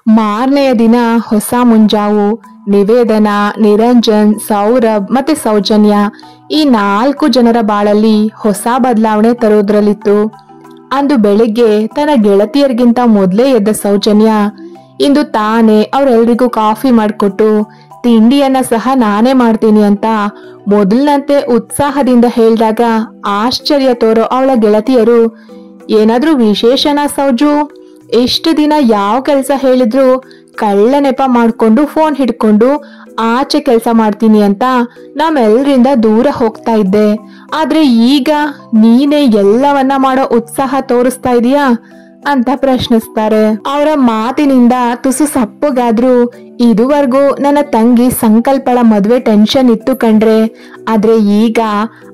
ಮಾರನೆಯ ದಿನ ಹೊಸ ಮುಂಜಾವು. ನಿವೇದನ, ನಿರಂಜನ್, ಸೌರಭ್ ಮತ್ತೆ ಸೌಜನ್ಯ ಈ 4 ಜನರ ಬಾಳಲ್ಲಿ ಹೊಸ ಬದಲಾವಣೆ ತರೋದ್ರಲ್ಲಿತ್ತು. ಅಂದು ಬೆಳಿಗ್ಗೆ ತನ್ನ ಗೆಳತಿಯರಿಗಿಂತ ಮೊದಲೇ ಎದ್ದ ಸೌಜನ್ಯ ಇಂದು ತಾನೇ ಅವ್ರೆಲ್ರಿಗೂ ಕಾಫಿ ಮಾಡಿಕೊಟ್ಟು ತಿಂಡಿಯನ್ನ ಸಹ ನಾನೇ ಮಾಡ್ತೀನಿ ಅಂತ ಮೊದಲಿನಂತೆ ಉತ್ಸಾಹದಿಂದ ಹೇಳಿದಾಗ ಆಶ್ಚರ್ಯ ತೋರೋ ಅವಳ ಗೆಳತಿಯರು, ಏನಾದ್ರೂ ವಿಶೇಷನಾ ಸೌಜು? ಎಷ್ಟು ದಿನ ಯಾವ ಕೆಲಸ ಹೇಳಿದ್ರು ಕಳ್ಳ ನೆಪ ಮಾಡ್ಕೊಂಡು ಫೋನ್ ಹಿಡ್ಕೊಂಡು ಆಚೆ ಕೆಲಸ ಮಾಡ್ತೀನಿ ಅಂತ ನಮ್ಮೆಲ್ಲರಿಂದ ದೂರ ಹೋಗ್ತಾ ಇದ್ದೆ. ಆದ್ರೆ ಈಗ ನೀನೇ ಎಲ್ಲವನ್ನ ಮಾಡೋ ಉತ್ಸಾಹ ತೋರಿಸ್ತಾ ಇದೀಯಾ ಅಂತ ಪ್ರಶ್ನಿಸ್ತಾರೆ. ಅವರ ಮಾತಿನಿಂದ ತುಸು ಸಪ್ಪಗಾದ್ರೂ, ಇದುವರೆಗೂ ನನ್ನ ತಂಗಿ ಸಂಕಲ್ಪಳ ಮದ್ವೆ ಟೆನ್ಷನ್ ಇತ್ತು ಕಣ್ರೆ, ಆದ್ರೆ ಈಗ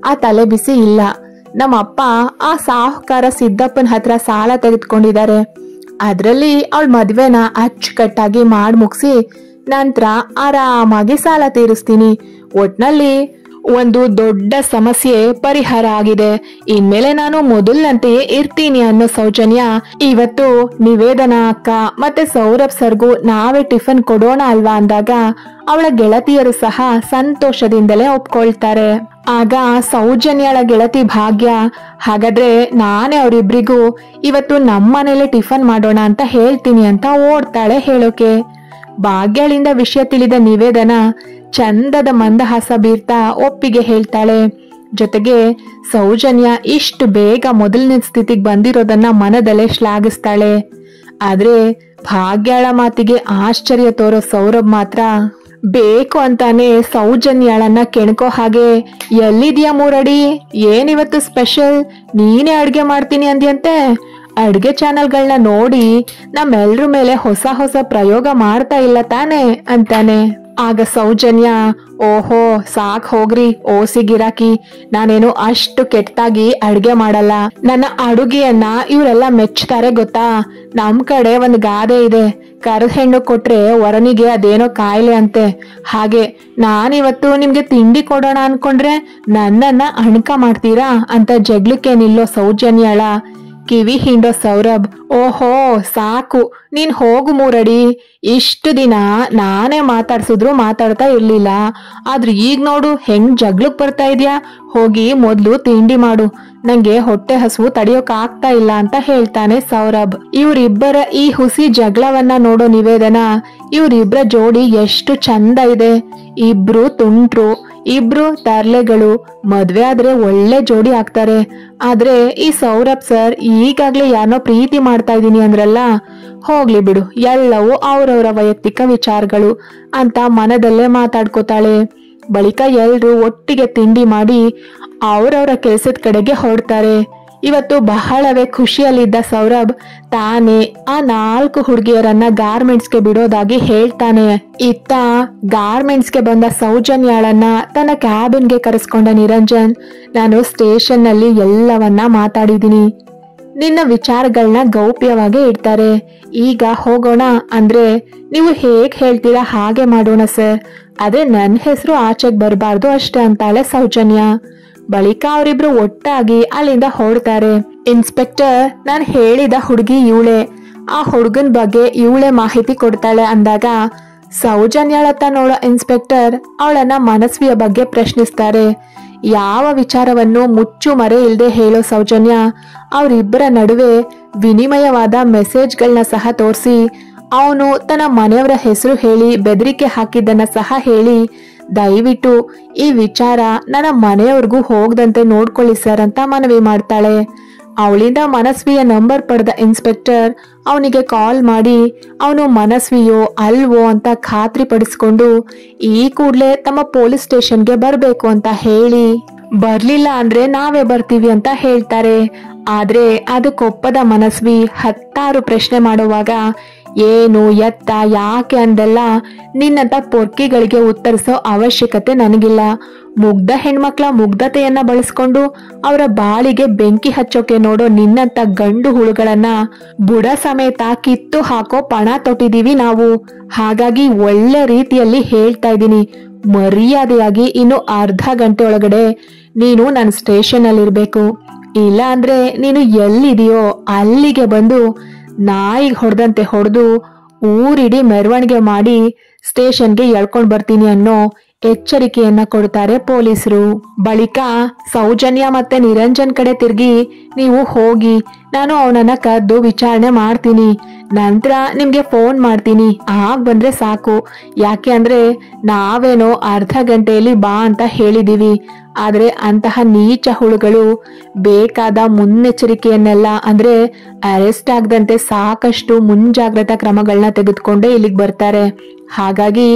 ಆ ತಲೆ ಬಿಸಿ ಇಲ್ಲ. ನಮ್ಮಪ್ಪ ಆ ಸಾಹುಕಾರ ಸಿದ್ದಪ್ಪನ ಹತ್ರ ಸಾಲ ತೆಗೆದುಕೊಂಡಿದ್ದಾರೆ. ಅದ್ರಲ್ಲಿ ಅವಳ ಮದ್ವೆನ ಅಚ್ಚುಕಟ್ಟಾಗಿ ಮಾಡಿ ಮುಗಿಸಿ ನಂತರ ಆರಾಮಾಗಿ ಸಾಲ ತೀರಿಸ್ತೀನಿ. ಒಟ್ನಲ್ಲಿ ಒಂದು ದೊಡ್ಡ ಸಮಸ್ಯೆ ಪರಿಹಾರ ಆಗಿದೆ. ಇನ್ಮೇಲೆ ನಾನು ಮೊದಲಿನಂತೆಯೇ ಇರ್ತೀನಿ ಅನ್ನೋ ಸೌಜನ್ಯ ಇವತ್ತು ನಿವೇದನ ಅಕ್ಕ ಮತ್ತೆ ಸೌರಭ್ ಸರ್ಗೂ ನಾವೇ ಟಿಫನ್ ಕೊಡೋಣ ಅಲ್ವಾ ಅಂದಾಗ ಅವಳ ಗೆಳತಿಯರು ಸಹ ಸಂತೋಷದಿಂದಲೇ ಒಪ್ಕೊಳ್ತಾರೆ. ಆಗ ಸೌಜನ್ಯಳ ಗೆಳತಿ ಭಾಗ್ಯ, ಹಾಗಾದ್ರೆ ನಾನೇ ಅವರಿಬ್ರಿಗೂ ಇವತ್ತು ನಮ್ಮನೇಲೆ ಟಿಫನ್ ಮಾಡೋಣ ಅಂತ ಹೇಳ್ತೀನಿ ಅಂತ ಓಡ್ತಾಳೆ ಹೇಳೋಕೆ. ಭಾಗ್ಯಳಿಂದ ವಿಷಯ ತಿಳಿದ ನಿವೇದನ ಚಂದದ ಮಂದಹಾಸ ಬೀರ್ತಾ ಒಪ್ಪಿಗೆ ಹೇಳ್ತಾಳೆ. ಜೊತೆಗೆ ಸೌಜನ್ಯ ಇಷ್ಟು ಬೇಗ ಮೊದಲನೇ ಸ್ಥಿತಿಗೆ ಬಂದಿರೋದನ್ನ ಮನದಲ್ಲೇ ಶ್ಲಾಘಿಸ್ತಾಳೆ. ಆದ್ರೆ ಭಾಗ್ಯಳ ಮಾತಿಗೆ ಆಶ್ಚರ್ಯ ತೋರೋ ಸೌರಭ್ ಮಾತ್ರ ಬೇಕು ಅಂತಾನೆ ಸೌಜನ್ಯಳನ್ನ ಕೆಣಕೋ ಹಾಗೆ, ಎಲ್ಲಿದ್ಯಾ ಮೂರಡಿ, ಏನಿವತ್ತು ಸ್ಪೆಷಲ್, ನೀನೇ ಅಡ್ಗೆ ಮಾಡ್ತೀನಿ ಅಂದ್ಯಂತೆ, ಅಡ್ಗೆ ಚಾನಲ್ಗಳನ್ನ ನೋಡಿ ನಮ್ಮೆಲ್ರ ಮೇಲೆ ಹೊಸ ಹೊಸ ಪ್ರಯೋಗ ಮಾಡ್ತಾ ಇಲ್ಲ ತಾನೆ ಅಂತಾನೆ. ಆಗ ಸೌಜನ್ಯ, ಓಹೋ ಸಾಕ್ ಹೋಗ್ರಿ ಓಸಿ ಗಿರಾಕಿ, ನಾನೇನು ಅಷ್ಟು ಕೆಟ್ಟಾಗಿ ಅಡ್ಗೆ ಮಾಡಲ್ಲ. ನನ್ನ ಅಡುಗೆಯನ್ನ ಇವರೆಲ್ಲ ಮೆಚ್ತಾರೆ ಗೊತ್ತಾ. ನಮ್ ಕಡೆ ಒಂದು ಗಾದೆ ಇದೆ, ಕರ್ದ ಹೆಣ್ಣು ಕೊಟ್ರೆ ವರನಿಗೆ ಅದೇನೋ ಕಾಯಿಲೆ ಅಂತೆ. ಹಾಗೆ ನಾನಿವತ್ತು ನಿಮ್ಗೆ ತಿಂಡಿ ಕೊಡೋಣ ಅನ್ಕೊಂಡ್ರೆ ನನ್ನನ್ನ ಅಣಕ ಮಾಡ್ತೀರಾ ಅಂತ ಜಗ್ಲಿಕ್ಕೆ ನಿಲ್ಲೋ ಸೌಜನ್ಯಳ ಕಿವಿ ಹಿಂಡೋ ಸೌರಭ್, ಓಹೋ ಸಾಕು ನೀನ್ ಹೋಗು ಮೂರಡಿ, ಇಷ್ಟು ದಿನ ನಾನೇ ಮಾತಾಡ್ಸಿದ್ರು ಮಾತಾಡ್ತಾ ಇರ್ಲಿಲ್ಲ, ಆದ್ರೆ ಈಗ ನೋಡು ಹೆಂಗ್ ಜಗ್ಲಕ್ ಬರ್ತಾ ಇದ್ಯಾ, ಹೋಗಿ ಮೊದ್ಲು ತಿಂಡಿ ಮಾಡು, ನಂಗೆ ಹೊಟ್ಟೆ ಹಸುವು ತಡಿಯೋಕ್ ಆಗ್ತಾ ಇಲ್ಲ ಅಂತ ಹೇಳ್ತಾನೆ ಸೌರಭ್. ಇವರಿಬ್ಬರ ಈ ಹುಸಿ ಜಗಳವನ್ನ ನೋಡೋ ನಿವೇದನ, ಇವರಿಬ್ಬರ ಜೋಡಿ ಎಷ್ಟು ಚಂದ ಇದೆ, ಇಬ್ರು ತುಂಟ್ರು, ಇಬ್ರು ತರ್ಲೆಗಳು, ಮದ್ವೆ ಆದ್ರೆ ಒಳ್ಳೆ ಜೋಡಿ ಆಗ್ತಾರೆ. ಆದ್ರೆ ಈ ಸೌರಭ್ ಸರ್ ಈಗಾಗ್ಲೇ ಯಾರನ್ನೋ ಪ್ರೀತಿ ಮಾಡ್ತಾ ಇದೀನಿ ಅಂದ್ರಲ್ಲ, ಹೋಗ್ಲಿ ಬಿಡು ಎಲ್ಲವೂ ಅವ್ರವ್ರ ವೈಯಕ್ತಿಕ ವಿಚಾರಗಳು ಅಂತ ಮನದಲ್ಲೇ ಮಾತಾಡ್ಕೋತಾಳೆ. ಬಳಿಕ ಎಲ್ರು ಒಟ್ಟಿಗೆ ತಿಂಡಿ ಮಾಡಿ ಅವ್ರವ್ರ ಕೆಲ್ಸದ ಕಡೆಗೆ ಹೊರಡ್ತಾರೆ. ಇವತ್ತು ಬಹಳವೇ ಖುಷಿಯಲ್ಲಿದ್ದ ಸೌರಭ್ ತಾನೇ ಆ 4 ಹುಡುಗಿಯರನ್ನ ಗಾರ್ಮೆಂಟ್ಸ್ಗೆ ಬಿಡೋದಾಗಿ ಹೇಳ್ತಾನೆ. ಇತ್ತ ಗಾರ್ಮೆಂಟ್ಸ್ಗೆ ಬಂದ ಸೌಜನ್ಯಾಳನ್ನ ತನ್ನ ಕ್ಯಾಬಿನ್ಗೆ ಕರೆಸ್ಕೊಂಡ ನಿರಂಜನ್, ನಾನು ಸ್ಟೇಷನ್ ನಲ್ಲಿ ಎಲ್ಲವನ್ನ ಮಾತಾಡಿದೀನಿ, ನಿನ್ನ ವಿಚಾರಗಳನ್ನ ಗೌಪ್ಯವಾಗಿ ಇಡ್ತಾರೆ, ಈಗ ಹೋಗೋಣ ಅಂದ್ರೆ ನೀವು ಹೇಗ್ ಹೇಳ್ತೀರಾ ಹಾಗೆ ಮಾಡೋಣ ಸರ್, ಆದ್ರೆ ನನ್ನ ಹೆಸರು ಆಚೆಗೆ ಬರಬಾರ್ದು ಅಷ್ಟೇ ಅಂತಾಳೆ ಸೌಜನ್ಯ. ಬಳಿಕ ಅವರಿಬ್ರು ಒಟ್ಟಾಗಿ ಅಲ್ಲಿಂದ ಹೊರಡ್ತಾರೆ. ಇನ್ಸ್ಪೆಕ್ಟರ್, ನಾನು ಹೇಳಿದ ಹುಡುಗಿ ಇವಳೆ, ಆ ಹುಡುಗನ್ ಬಗ್ಗೆ ಇವಳೆ ಮಾಹಿತಿ ಕೊಡ್ತಾಳೆ ಅಂದಾಗ ಸೌಜನ್ಯಳತ್ತ ನೋಡೋ ಇನ್ಸ್ಪೆಕ್ಟರ್ ಅವಳನ್ನ ಮನಸ್ವಿಯ ಬಗ್ಗೆ ಪ್ರಶ್ನಿಸ್ತಾರೆ. ಯಾವ ವಿಚಾರವನ್ನು ಮುಚ್ಚು ಮರೆ ಇಲ್ಲದೆ ಹೇಳೋ ಸೌಜನ್ಯ ಅವರಿಬ್ಬರ ನಡುವೆ ವಿನಿಮಯವಾದ ಮೆಸೇಜ್ಗಳನ್ನ ಸಹ ತೋರಿಸಿ, ಅವನು ತನ್ನ ಮನೆಯವರ ಹೆಸರು ಹೇಳಿ ಬೆದರಿಕೆ ಹಾಕಿದ್ದನ್ನ ಸಹ ಹೇಳಿ, ದಯವಿಟ್ಟು ಈ ವಿಚಾರ ನನ್ನ ಮನೆಯವ್ರಿಗೂ ಹೋಗದಂತೆ ನೋಡ್ಕೊಳ್ಳಿ ಸರ್ ಅಂತ ಮನವಿ ಮಾಡ್ತಾಳೆ. ಅವಳಿಂದ ಮನಸ್ವಿಯ ನಂಬರ್ ಪಡೆದ ಇನ್ಸ್ಪೆಕ್ಟರ್ ಅವನಿಗೆ ಕಾಲ್ ಮಾಡಿ ಅವನು ಮನಸ್ವಿಯೋ ಅಲ್ವೋ ಅಂತ ಖಾತ್ರಿ ಪಡಿಸ್ಕೊಂಡು ಈ ಕೂಡ್ಲೆ ತಮ್ಮ ಪೊಲೀಸ್ ಸ್ಟೇಷನ್ಗೆ ಬರ್ಬೇಕು ಅಂತ ಹೇಳಿ, ಬರ್ಲಿಲ್ಲ ಅಂದ್ರೆ ನಾವೇ ಬರ್ತೀವಿ ಅಂತ ಹೇಳ್ತಾರೆ. ಆದ್ರೆ ಅದಕ್ಕೊಪ್ಪದ ಮನಸ್ವಿ 10 ಪ್ರಶ್ನೆ ಮಾಡುವಾಗ ಏನು ಎತ್ತ ಯಾಕೆ ಅಂದೆಲ್ಲ ನಿನ್ನಂತ ಪೊರ್ಕಿಗಳಿಗೆ ಉತ್ತರಿಸೋ ಅವಶ್ಯಕತೆ ನನಗಿಲ್ಲ. ಮುಗ್ಧ ಹೆಣ್ಮಕ್ಳ ಮುಗ್ಧತೆಯನ್ನ ಬಳಸ್ಕೊಂಡು ಅವರ ಬಾಳಿಗೆ ಬೆಂಕಿ ಹಚ್ಚೋಕೆ ನೋಡೋ ನಿನ್ನಂತ ಗಂಡು ಹುಳುಗಳನ್ನ ಬುಡ ಸಮೇತ ಕಿತ್ತು ಹಾಕೋ ಪಣ ತೊಟ್ಟಿದೀವಿ ನಾವು. ಹಾಗಾಗಿ ಒಳ್ಳೆ ರೀತಿಯಲ್ಲಿ ಹೇಳ್ತಾ ಇದ್ದೀನಿ, ಮರ್ಯಾದೆಯಾಗಿ ಇನ್ನು ಅರ್ಧ ಗಂಟೆ ಒಳಗಡೆ ನೀನು ನನ್ನ ಸ್ಟೇಷನ್ ಅಲ್ಲಿ ಇರ್ಬೇಕು. ಇಲ್ಲ ಅಂದ್ರೆ ನೀನು ಎಲ್ಲಿದೆಯೋ ಅಲ್ಲಿಗೆ ಬಂದು ನಾಯಿಗೆ ಹೊಡೆದಂತೆ ಹೊಡೆದು ಊರಿಡೀ ಮೆರವಣಿಗೆ ಮಾಡಿ ಸ್ಟೇಷನ್ಗೆ ಎಳ್ಕೊಂಡ್ ಬರ್ತೀನಿ ಅನ್ನೋ ಎಚ್ಚರಿಕೆಯನ್ನ ಕೊಡ್ತಾರೆ ಪೊಲೀಸರು. ಬಳಿಕ ಸೌಜನ್ಯ ಮತ್ತೆ ನಿರಂಜನ್ ಕಡೆ ತಿರುಗಿ, ನೀವು ಹೋಗಿ, ನಾನು ಅವನನ್ನ ಕದ್ದು ವಿಚಾರಣೆ ಮಾಡ್ತೀನಿ, ನಂತರ ನಿಮ್ಗೆ ಫೋನ್ ಮಾಡ್ತೀನಿ, ಆಗ ಬಂದ್ರೆ ಸಾಕು. ಯಾಕೆ ಅಂದ್ರೆ ನಾವೇನೋ ಅರ್ಧ ಗಂಟೆಯಲ್ಲಿ ಬಾ ಅಂತ ಹೇಳಿದೀವಿ, ಆದ್ರೆ ಅಂತಹ ನೀಚ ಹುಳುಗಳು ಬೇಕಾದ ಮುನ್ನೆಚ್ಚರಿಕೆಯನ್ನೆಲ್ಲ ಅಂದ್ರೆ ಅರೆಸ್ಟ್ ಆಗದಂತೆ ಸಾಕಷ್ಟು ಮುಂಜಾಗ್ರತಾ ಕ್ರಮಗಳನ್ನ ತೆಗೆದುಕೊಂಡೇ ಇಲ್ಲಿಗೆ ಬರ್ತಾರೆ. ಹಾಗಾಗಿ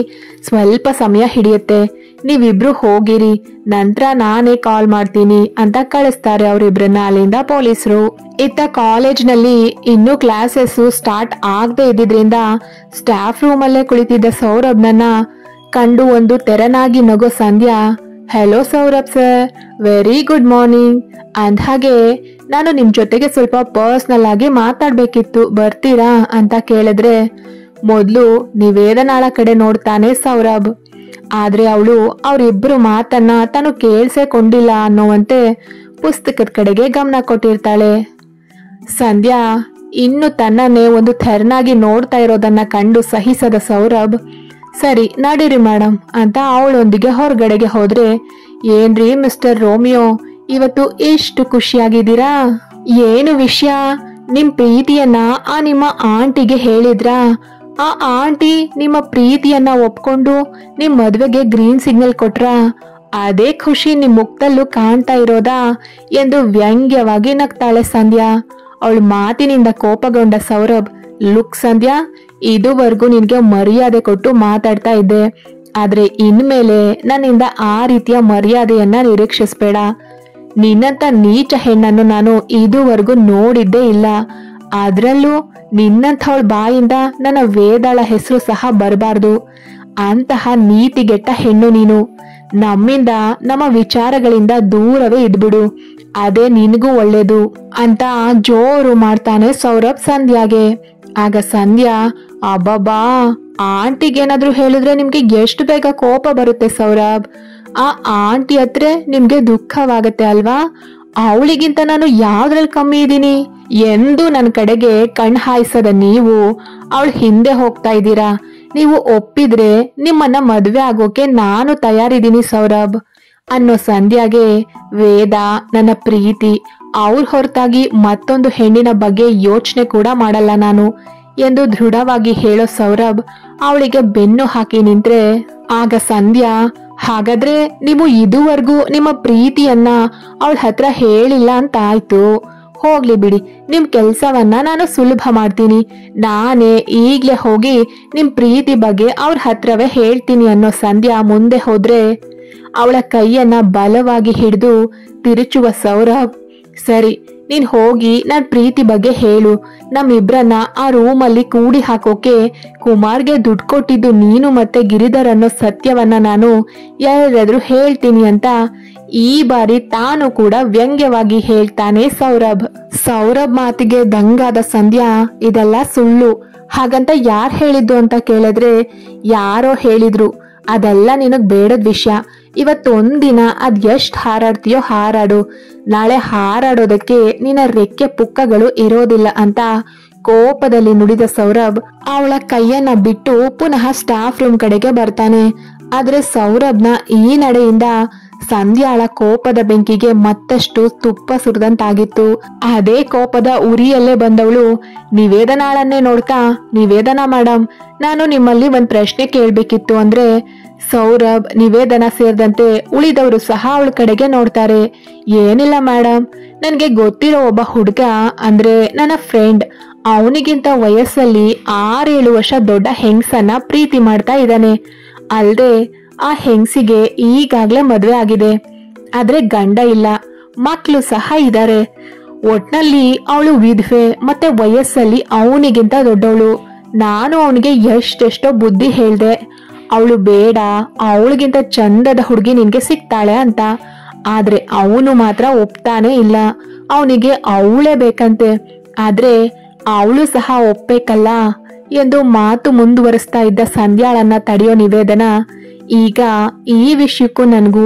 ಸ್ವಲ್ಪ ಸಮಯ ಹಿಡಿಯುತ್ತೆ, ನೀವಿಬ್ರು ಹೋಗಿರಿ, ನಂತರ ನಾನೇ ಕಾಲ್ ಮಾಡ್ತೀನಿ ಅಂತ ಕಳಿಸ್ತಾರೆ ಅವರಿಬ್ರನ್ನ ಅಲ್ಲಿಂದ ಪೊಲೀಸರು. ಇತ್ತ ಕಾಲೇಜ್ನಲ್ಲಿ ಇನ್ನೂ ಕ್ಲಾಸಸ್ ಸ್ಟಾರ್ಟ್ ಆಗದೆ ಇದ್ದಿದ್ರಿಂದ ಸ್ಟಾಫ್ ರೂಮ್ ಅಲ್ಲೇ ಕುಳಿತಿದ್ದ ಸೌರಭ್ನನ್ನ ಕಂಡು ಒಂದು ತೆರನಾಗಿ ನಗೋ Sandhya, hello Saurabh sir, very good morning. ಅಂದ್ಹಾಗೆ ನಾನು ನಿಮ್ ಜೊತೆಗೆ ಸ್ವಲ್ಪ ಪರ್ಸನಲ್ ಆಗಿ ಮಾತಾಡ್ಬೇಕಿತ್ತು, ಬರ್ತೀರಾ ಅಂತ ಕೇಳಿದ್ರೆ ಮೊದ್ಲು ನಿವೇದನಾಳ ಕಡೆ ನೋಡ್ತಾನೆ ಸೌರಭ್. ಆದ್ರೆ ಅವಳು ಅವರಿಬ್ರು ಮಾತನ್ನ ತಾನು ಕೇಳಿಸಿಕೊಂಡಿಲ್ಲ ಅನ್ನುವಂತೆ ಪುಸ್ತಕದ ಕಡೆಗೆ ಗಮನ ಕೊಟ್ಟಿರ್ತಾಳೆ. ಸಂಧ್ಯಾ ಇನ್ನು ತನ್ನನ್ನೇ ಒಂದು ತೆರನಾಗಿ ನೋಡ್ತಾ ಇರೋದನ್ನ ಕಂಡು ಸಹಿಸದ ಸೌರಭ್, ಸರಿ ನಡೀರಿ ಮೇಡಮ್ ಅಂತ ಅವಳೊಂದಿಗೆ ಹೊರಗಡೆಗೆ ಹೋದ್ರೆ, ಏನ್ರಿ ಮಿಸ್ಟರ್ ರೋಮಿಯೋ, ಇವತ್ತು ಎಷ್ಟು ಖುಷಿಯಾಗಿದ್ದೀರಾ? ಏನು ವಿಷಯ? ನಿಮ್ ಪ್ರೀತಿಯನ್ನ ಆ ನಿಮ್ಮ ಆಂಟಿಗೆ ಹೇಳಿದ್ರಾ? ಆ ಆಂಟಿ ನಿಮ್ಮ ಪ್ರೀತಿಯನ್ನ ಒಪ್ಕೊಂಡು ನಿಮ್ ಮದ್ವೆಗೆ ಗ್ರೀನ್ ಸಿಗ್ನಲ್ ಕೊಟ್ರಾ? ಅದೇ ಖುಷಿ ನಿಮ್ ಮುಖದಲ್ಲೂ ಕಾಣ್ತಾ ಇರೋದಾ ಎಂದು ವ್ಯಂಗ್ಯವಾಗಿ ನಗ್ತಾಳೆ ಸಂಧ್ಯಾ. ಅವಳ ಮಾತಿನಿಂದ ಕೋಪಗೊಂಡ ಸೌರಭ್, ಲುಕ್ ಸಂಧ್ಯಾ, ಇದುವರೆಗೂ ನಿನ್ಗೆ ಮರ್ಯಾದೆ ಕೊಟ್ಟು ಮಾತಾಡ್ತಾ ಇದ್ದೆ, ಆದ್ರೆ ಇನ್ಮೇಲೆ ನನ್ನಿಂದ ಆ ರೀತಿಯ ಮರ್ಯಾದೆಯನ್ನ ನಿರೀಕ್ಷಿಸ್ಬೇಡ. ನಿನ್ನಂತ ನೀಚ ಹೆಣ್ಣನ್ನು ನಾನು ಇದುವರೆಗೂ ನೋಡಿದ್ದೇ ಇಲ್ಲ. ಅದ್ರಲ್ಲೂ ನಿನ್ನಂಥವಳ ಬಾಯಿಂದ ನನ್ನ ವೇದಾಳ ಹೆಸರು ಸಹ ಬರಬಾರ್ದು. ಅಂತಹ ನೀತಿಗೆಟ್ಟ ಹೆಣ್ಣು ನೀನು. ನಮ್ಮಿಂದ ನಮ್ಮ ವಿಚಾರಗಳಿಂದ ದೂರವೇ ಇದ್ಬಿಡು, ಅದೇ ನಿನಗೂ ಒಳ್ಳೇದು ಅಂತ ಜೋರು ಮಾಡ್ತಾನೆ ಸೌರಭ್ ಸಂಧ್ಯಾಗೆ. ಆಗ ಸಂಧ್ಯಾ, ಅಬ್ಬಬ್ಬಾ, ಆಂಟಿಗೇನಾದ್ರೂ ಹೇಳಿದ್ರೆ ನಿಮ್ಗೆ ಎಷ್ಟು ಬೇಗ ಕೋಪ ಬರುತ್ತೆ ಸೌರಭ್. ಆ ಆಂಟಿ ಹತ್ರ ನಿಮ್ಗೆ ದುಃಖವಾಗತ್ತೆ ಅಲ್ವಾ? ಅವಳಿಗಿಂತ ನಾನು ಯಾವ್ದ್ರಲ್ಲಿ ಕಮ್ಮಿ ಇದ್ದೀನಿ ಎಂದು ನನ್ನ ಕಡೆಗೆ ಕಣ್ ಹಾಯಿಸದ ನೀವು ಅವಳ ಹಿಂದೆ ಹೋಗ್ತಾ ಇದ್ದೀರಾ. ನೀವು ಒಪ್ಪಿದ್ರೆ ನಿಮ್ಮನ್ನ ಮದ್ವೆ ಆಗೋಕೆ ನಾನು ತಯಾರಿದ್ದೀನಿ ಸೌರಭ್ ಅನ್ನೋ ಸಂಧ್ಯಾಗೆ, ವೇದ ನನ್ನ ಪ್ರೀತಿ, ಅವ್ರ ಹೊರತಾಗಿ ಮತ್ತೊಂದು ಹೆಣ್ಣಿನ ಬಗ್ಗೆ ಯೋಚನೆ ಕೂಡ ಮಾಡಲ್ಲ ನಾನು ಎಂದು ದೃಢವಾಗಿ ಹೇಳೋ ಸೌರಭ್ ಅವಳಿಗೆ ಬೆನ್ನು ಹಾಕಿ ನಿಂತ್ರೆ, ಆಗ ಸಂಧ್ಯಾ, ಹಾಗಾದ್ರೆ ನೀವು ಇದುವರೆಗೂ ನಿಮ್ಮ ಪ್ರೀತಿಯನ್ನ ಅವಳ ಹತ್ರ ಹೇಳಿಲ್ಲ ಅಂತ ಆಯ್ತು. ಹೋಗ್ಲಿ ಬಿಡಿ, ನಿಮ್ ಕೆಲ್ಸವನ್ನ ನಾನು ಸುಲಭ ಮಾಡ್ತೀನಿ. ನಾನೇ ಈಗ್ಲೇ ಹೋಗಿ ನಿಮ್ ಪ್ರೀತಿ ಬಗ್ಗೆ ಅವ್ರ ಹತ್ರವೇ ಹೇಳ್ತೀನಿ ಅನ್ನೋ ಸಂಧ್ಯಾ ಮುಂದೆ ಹೋದ್ರೆ, ಅವಳ ಕೈಯನ್ನ ಬಲವಾಗಿ ಹಿಡಿದು ತಿರುಚುವ ಸೌರಭ್, ಸರಿ ನೀನ್ ಹೋಗಿ ನನ್ ಪ್ರೀತಿ ಬಗ್ಗೆ ಹೇಳು. ನಮ್ಮಿಬ್ರನ್ನ ಆ ರೂಮಲ್ಲಿ ಕೂಡಿ ಹಾಕೋಕೆ ಕುಮಾರ್ಗೆ ದುಡ್ಡು ಕೊಟ್ಟಿದ್ದು ನೀನು ಮತ್ತೆ ಗಿರಿಧರ್ ಅನ್ನೋ ಸತ್ಯವನ್ನ ನಾನು ಯಾರಾದ್ರೂ ಹೇಳ್ತೀನಿ ಅಂತ ಈ ಬಾರಿ ತಾನು ಕೂಡ ವ್ಯಂಗ್ಯವಾಗಿ ಹೇಳ್ತಾನೆ ಸೌರಭ್. ಸೌರಭ್ ಮಾತಿಗೆ ದಂಗಾದ ಸಂಧ್ಯಾ, ಇದೆಲ್ಲ ಸುಳ್ಳು, ಹಾಗಂತ ಯಾರ್ ಹೇಳಿದ್ದು ಅಂತ ಕೇಳಿದ್ರೆ, ಯಾರೋ ಹೇಳಿದ್ರು, ಅದೆಲ್ಲ ನಿನಗ್ ಬೇಡದ ವಿಷಯ. ಇವತ್ತೊಂದಿನ ಅದ್ ಎಷ್ಟ್ ಹಾರಾಡ್ತೀಯೋ ಹಾರಾಡು, ನಾಳೆ ಹಾರಾಡೋದಕ್ಕೆ ನಿನ್ನ ರೆಕ್ಕೆ ಪುಕ್ಕಗಳು ಇರೋದಿಲ್ಲ ಅಂತ ಕೋಪದಲ್ಲಿ ನುಡಿದ ಸೌರಭ್ ಅವಳ ಕೈಯನ್ನ ಬಿಟ್ಟು ಪುನಃ ಸ್ಟಾಫ್ ರೂಮ್ ಕಡೆಗೆ ಬರ್ತಾನೆ. ಆದ್ರೆ ಸೌರಭ್ನ ಈ ನಡೆಯಿಂದ ಸಂಧ್ಯಾಳ ಕೋಪದ ಬೆಂಕಿಗೆ ಮತ್ತಷ್ಟು ತುಪ್ಪ ಸುರಿದಂತಾಗಿತ್ತು. ಅದೇ ಕೋಪದ ಉರಿಯಲ್ಲೇ ಬಂದವಳು ನಿವೇದನಾಳನ್ನೇ ನೋಡ್ತಾ, ನಿವೇದನಾ ಮೇಡಮ್, ನಾನು ನಿಮ್ಮಲ್ಲಿ ಒಂದ್ ಪ್ರಶ್ನೆ ಕೇಳ್ಬೇಕಿತ್ತು ಅಂದ್ರೆ ಸೌರಭ್, ನಿವೇದನಾ ಸೇರಿದಂತೆ ಉಳಿದವರು ಸಹ ಅವಳ ಕಡೆಗೆ ನೋಡ್ತಾರೆ. ಏನಿಲ್ಲ ಮೇಡಮ್, ನನ್ಗೆ ಗೊತ್ತಿರೋ ಒಬ್ಬ ಹುಡುಗ ಅಂದ್ರೆ ನನ್ನ ಫ್ರೆಂಡ್, ಅವನಿಗಿಂತ ವಯಸ್ಸಲ್ಲಿ 6-7 ವರ್ಷ ದೊಡ್ಡ ಹೆಂಗಸನ್ನ ಪ್ರೀತಿ ಮಾಡ್ತಾ ಇದ್ದಾನೆ. ಅಲ್ದೆ ಆ ಹೆಂಗಸಿಗೆ ಈಗಾಗ್ಲೇ ಮದ್ವೆ ಆಗಿದೆ, ಆದ್ರೆ ಗಂಡ ಇಲ್ಲ, ಮಕ್ಳು ಸಹ ಇದ್ದಾರೆ. ಒಟ್ನಲ್ಲಿ ಅವಳು ವಿಧವೆ, ಮತ್ತೆ ವಯಸ್ಸಲ್ಲಿ ಅವನಿಗಿಂತ ದೊಡ್ಡವಳು. ನಾನು ಅವನಿಗೆ ಎಷ್ಟೆಷ್ಟೋ ಬುದ್ಧಿ ಹೇಳ್ದೆ, ಅವಳು ಬೇಡ, ಅವಳಿಗಿಂತ ಚಂದದ ಹುಡುಗಿ ನಿನ್ಗೆ ಸಿಗ್ತಾಳೆ ಅಂತ. ಆದ್ರೆ ಅವನು ಮಾತ್ರ ಒಪ್ತಾನೆ ಇಲ್ಲ, ಅವನಿಗೆ ಅವಳೇ ಬೇಕಂತೆ. ಆದ್ರೆ ಅವಳು ಸಹ ಒಪ್ಬೇಕಲ್ಲ ಎಂದು ಮಾತು ಮುಂದುವರಿಸ್ತಾ ಇದ್ದ ಸಂಧ್ಯಾಳನ್ನ ತಡೆಯೋ ನಿವೇದನಾ, ಈಗ ಈ ವಿಷಯಕ್ಕೂ ನನಗೂ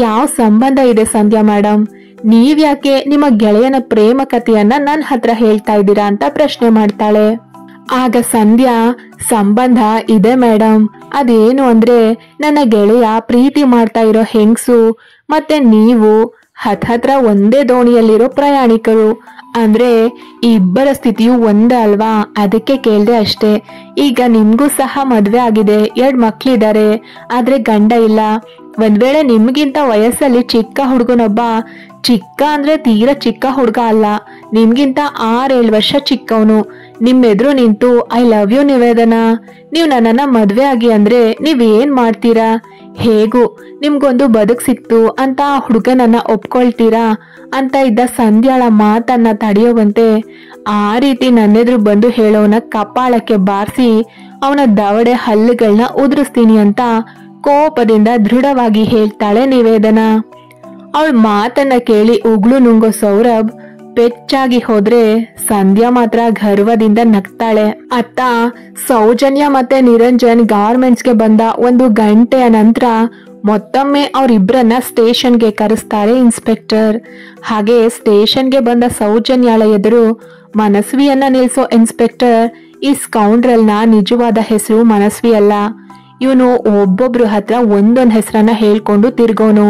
ಯಾವ ಸಂಬಂಧ ಇದೆ ಸಂಧ್ಯಾ ಮೇಡಮ್? ನೀವ್ಯಾಕೆ ನಿಮ್ಮ ಗೆಳೆಯನ ಪ್ರೇಮ ಕಥೆಯನ್ನ ನನ್ನ ಹತ್ರ ಹೇಳ್ತಾ ಇದ್ದೀರಾ ಅಂತ ಪ್ರಶ್ನೆ ಮಾಡ್ತಾಳೆ. ಆಗ ಸಂಧ್ಯಾ, ಸಂಬಂಧ ಇದೆ ಮೇಡಮ್, ಅದೇನು ಅಂದ್ರೆ ನನ್ನ ಗೆಳೆಯ ಪ್ರೀತಿ ಮಾಡ್ತಾ ಇರೋ ಹೆಂಗ್ಸು ಮತ್ತೆ ನೀವು ಹತ್ರ ಒಂದೇ ದೋಣಿಯಲ್ಲಿರೋ ಪ್ರಯಾಣಿಕರು, ಅಂದ್ರೆ ಇಬ್ಬರ ಸ್ಥಿತಿಯು ಒಂದೇ ಅಲ್ವಾ, ಅದಕ್ಕೆ ಕೇಳ್ದೆ ಅಷ್ಟೇ. ಈಗ ನಿಮ್ಗೂ ಸಹ ಮದ್ವೆ ಆಗಿದೆ, 2 ಮಕ್ಳಿದ್ದಾರೆ, ಆದ್ರೆ ಗಂಡ ಇಲ್ಲ. ಒಂದ್ ವೇಳೆ ನಿಮ್ಗಿಂತ ವಯಸ್ಸಲ್ಲಿ ಚಿಕ್ಕ ಹುಡುಗನೊಬ್ಬ, ಚಿಕ್ಕ ಅಂದ್ರೆ ತೀರಾ ಚಿಕ್ಕ ಹುಡುಗ ಅಲ್ಲ, ನಿಮ್ಗಿಂತ 6-7 ವರ್ಷ ಚಿಕ್ಕವನು, ನಿಮ್ಮೆದುರು ನಿಂತು ಐ ಲವ್ ಯು ನಿವೇದನಾ, ನೀವು ನನ್ನನ್ನ ಮದ್ವೆ ಆಗಿ ಅಂದ್ರೆ ನೀವೇನ್ ಮಾಡ್ತೀರಾ, ಹೇಗೂ ನಿಮ್ಗೊಂದು ಬದುಕು ಸಿಕ್ತು ಅಂತ ಆ ಹುಡುಗನನ್ನ ಒಪ್ಕೊಳ್ತೀರಾ ಅಂತ ಇದ್ದ ಸಂಧ್ಯಾಳ ಮಾತನ್ನ ತಡೆಯುವಂತೆ ಆ ರೀತಿ ನನ್ನೆದುರು ಬಂದು ಹೇಳೋನ ಕಪಾಳಕ್ಕೆ ಬಾರಿಸಿ ಅವನ ದವಡೆ ಹಲ್ಲುಗಳನ್ನ ಉದುರಿಸ್ತೀನಿ ಅಂತ ಕೋಪದಿಂದ ದೃಢವಾಗಿ ಹೇಳ್ತಾಳೆ ನಿವೇದನಾ. ಅವಳ ಮಾತನ್ನ ಕೇಳಿ ಉಗ್ಳು ನುಂಗೋ ಸೌರಭ್ ಪೆಚ್ಚಾಗಿ ಹೋದ್ರೆ ಸಂಧ್ಯಾ ಮಾತ್ರ ಗರ್ವದಿಂದ ನಗ್ತಾಳೆ. ಅತ್ತ ಸೌಜನ್ಯ ಮತ್ತೆ ನಿರಂಜನ್ ಗಾರ್ಮೆಂಟ್ಸ್ಗೆ ಬಂದ 1 ಗಂಟೆಯ ನಂತರ ಮತ್ತೊಮ್ಮೆ ಅವರಿಬ್ಬರನ್ನ ಸ್ಟೇಷನ್ಗೆ ಕರೆಸ್ತಾರೆ ಇನ್ಸ್ಪೆಕ್ಟರ್. ಹಾಗೆ ಸ್ಟೇಷನ್ಗೆ ಬಂದ ಸೌಜನ್ಯಾಳ ಎದುರು ಮನಸ್ವಿಯನ್ನ ನಿಲ್ಸೋ ಇನ್ಸ್ಪೆಕ್ಟರ್, ಈ ಸ್ಕೌಂಡ್ರಲ್ನ ನಿಜವಾದ ಹೆಸರು ಮನಸ್ವಿ ಅಲ್ಲ, ಇವನು ಒಬ್ಬೊಬ್ರು ಹತ್ರ ಒಂದೊಂದು ಹೆಸರನ್ನ ಹೇಳ್ಕೊಂಡು ತಿರ್ಗೋನು.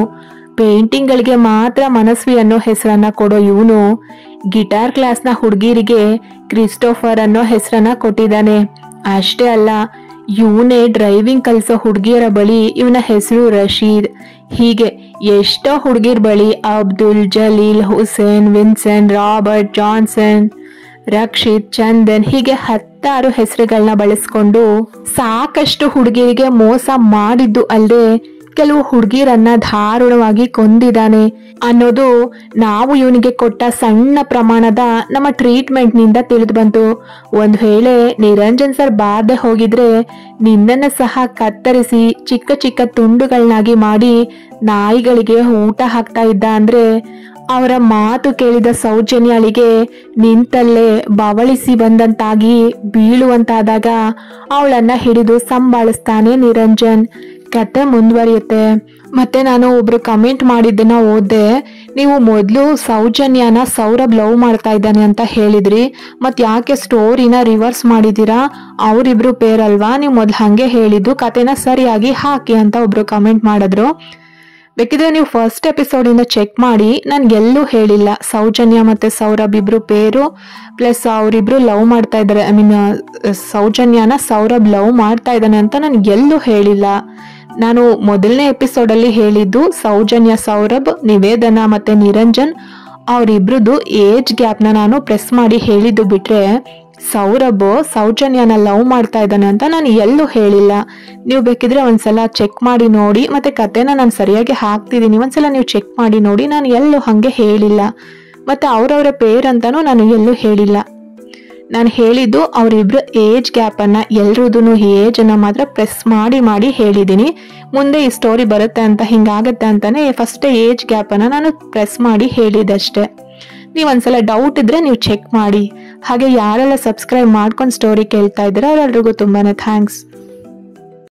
ಪೇಂಟಿಂಗ್ಗಳಿಗೆ ಮಾತ್ರ ಮನಸ್ವಿ ಅನ್ನೋ ಹೆಸರನ್ನ ಕೊಡೋ ಇವನು ಗಿಟಾರ್ ಕ್ಲಾಸ್ನ ಹುಡುಗಿರಿಗೆ ಕ್ರಿಸ್ಟೋಫರ್ ಅನ್ನೋ ಹೆಸರನ್ನ ಕೊಟ್ಟಿದ್ದಾನೆ. ಅಷ್ಟೇ ಅಲ್ಲ, ಇವನೇ ಡ್ರೈವಿಂಗ್ ಕಲಿಸೋ ಹುಡುಗಿಯರ ಬಳಿ ಇವನ ಹೆಸರು ರಶೀದ್. ಹೀಗೆ ಎಷ್ಟೋ ಹುಡುಗಿರ್ ಬಳಿ Abdul, Jalil, Hussain, Vincent, Robert, Johnson, Rakshit, Chandan ಹೀಗೆ 10 ಹೆಸರುಗಳನ್ನ ಬಳಸ್ಕೊಂಡು ಸಾಕಷ್ಟು ಹುಡುಗಿರಿಗೆ ಮೋಸ ಮಾಡಿದ್ದು ಅಲ್ಲದೆ ಕೆಲವು ಹುಡುಗಿರನ್ನ ದಾರುಣವಾಗಿ ಕೊಂದಿದ್ದಾನೆ ಅನ್ನೋದು ನಾವು ಇವನಿಗೆ ಕೊಟ್ಟ ಸಣ್ಣ ಪ್ರಮಾಣದ ನಮ್ಮ ಟ್ರೀಟ್ಮೆಂಟ್ ನಿಂದ ತಿಳಿದು ಬಂತು. ಒಂದ್ ವೇಳೆ ನಿರಂಜನ್ ಸರ್ ಬಾರದೆ ಹೋಗಿದ್ರೆ ನಿನ್ನನ್ನ ಸಹ ಕತ್ತರಿಸಿ ಚಿಕ್ಕ ಚಿಕ್ಕ ತುಂಡುಗಳನ್ನಾಗಿ ಮಾಡಿ ನಾಯಿಗಳಿಗೆ ಊಟ ಹಾಕ್ತಾ ಇದ್ದ ಅಂದ್ರೆ ಅವರ ಮಾತು ಕೇಳಿದ ಸೌಜನ್ಯಾಳಿಗೆ ನಿಂತಲ್ಲೇ ಬವಳಿಸಿ ಬಂದಂತಾಗಿ ಬೀಳುವಂತಾದಾಗ ಅವಳನ್ನ ಹಿಡಿದು ಸಂಭಾಳಿಸ್ತಾನೆ ನಿರಂಜನ್. ಕತೆ ಮುಂದುವರಿಯುತ್ತೆ. ಮತ್ತೆ ನಾನು ಒಬ್ರು ಕಮೆಂಟ್ ಮಾಡಿದ್ದನ್ನ ಓದ್ದೆ, ನೀವು ಮೊದಲು ಸೌಜನ್ಯನ ಸೌರಭ್ ಲವ್ ಮಾಡ್ತಾ ಇದ್ದಾನೆ ಅಂತ ಹೇಳಿದ್ರಿ, ಮತ್ತೆ ಯಾಕೆ ಸ್ಟೋರಿನ ರಿವರ್ಸ್ ಮಾಡಿದ್ದೀರಾ, ಅವರಿಬ್ರು ಪೇರ್ ಅಲ್ವಾ, ನೀವು ಮೊದ್ಲು ಹಂಗೆ ಹೇಳಿದ್ದು, ಕತೆನ ಸರಿಯಾಗಿ ಹಾಕಿ ಅಂತ ಒಬ್ರು ಕಮೆಂಟ್ ಮಾಡಿದ್ರು. ಬೇಕಿದ್ರೆ ನೀವು ಫಸ್ಟ್ ಎಪಿಸೋಡಿಂದ ಚೆಕ್ ಮಾಡಿ, ನನ್ಗೆಲ್ಲೂ ಹೇಳಿಲ್ಲ ಸೌಜನ್ಯ ಮತ್ತೆ ಸೌರಭ್ ಇಬ್ರು ಪೇರು ಪ್ಲಸ್ ಅವರಿಬ್ರು ಲವ್ ಮಾಡ್ತಾ ಇದ್ದಾರೆ, ಐ ಮೀನ್ ಸೌಜನ್ಯನ ಸೌರಭ್ ಲವ್ ಮಾಡ್ತಾ ಇದ್ದಾನೆ ಅಂತ ನನ್ಗೆಲ್ಲೂ ಹೇಳಿಲ್ಲ. ನಾನು ಮೊದಲನೇ ಎಪಿಸೋಡಲ್ಲಿ ಹೇಳಿದ್ದು ಸೌಜನ್ಯ ಸೌರಭ್, ನಿವೇದನಾ ಮತ್ತೆ ನಿರಂಜನ್ ಅವರಿಬ್ರದ್ದು ಏಜ್ ಗ್ಯಾಪ್ನ ನಾನು ಪ್ರೆಸ್ ಮಾಡಿ ಹೇಳಿದ್ದು ಬಿಟ್ರೆ ಸೌರಭ್ ಸೌಜನ್ಯನ ಲವ್ ಮಾಡ್ತಾ ಇದ್ದಾನೆ ಅಂತ ನಾನು ಎಲ್ಲೂ ಹೇಳಿಲ್ಲ. ನೀವು ಬೇಕಿದ್ರೆ ಒಂದ್ಸಲ ಚೆಕ್ ಮಾಡಿ ನೋಡಿ, ಮತ್ತೆ ಕತೆನ ನಾನು ಸರಿಯಾಗಿ ಹಾಕ್ತಿದ್ದೀನಿ, ಒಂದ್ಸಲ ನೀವು ಚೆಕ್ ಮಾಡಿ ನೋಡಿ, ನಾನು ಎಲ್ಲೂ ಹಾಗೆ ಹೇಳಿಲ್ಲ. ಮತ್ತೆ ಅವರವರ ಪೇರ್ ಅಂತಾನು ನಾನು ಎಲ್ಲೂ ಹೇಳಿಲ್ಲ. ನಾನು ಹೇಳಿದ್ದು ಅವರಿಬ್ರು ಏಜ್ ಗ್ಯಾಪನ್ನು ಎಲ್ರದೂ ಏಜನ್ನು ಮಾತ್ರ ಪ್ರೆಸ್ ಮಾಡಿ ಹೇಳಿದ್ದೀನಿ. ಮುಂದೆ ಈ ಸ್ಟೋರಿ ಬರುತ್ತೆ ಅಂತ ಹಿಂಗಾಗತ್ತೆ ಅಂತಾನೆ ಫಸ್ಟ್ ಏಜ್ ಗ್ಯಾಪನ್ನು ನಾನು ಪ್ರೆಸ್ ಮಾಡಿ ಹೇಳಿದಷ್ಟೆ. ನೀವು ಒಂದ್ಸಲ ಡೌಟ್ ಇದ್ರೆ ನೀವು ಚೆಕ್ ಮಾಡಿ. ಹಾಗೆ ಯಾರೆಲ್ಲ ಸಬ್ಸ್ಕ್ರೈಬ್ ಮಾಡ್ಕೊಂಡು ಸ್ಟೋರಿ ಕೇಳ್ತಾ ಇದ್ದೀರಾ ಅವರೆಲ್ರಿಗೂ ತುಂಬಾನೇ ಥ್ಯಾಂಕ್ಸ್.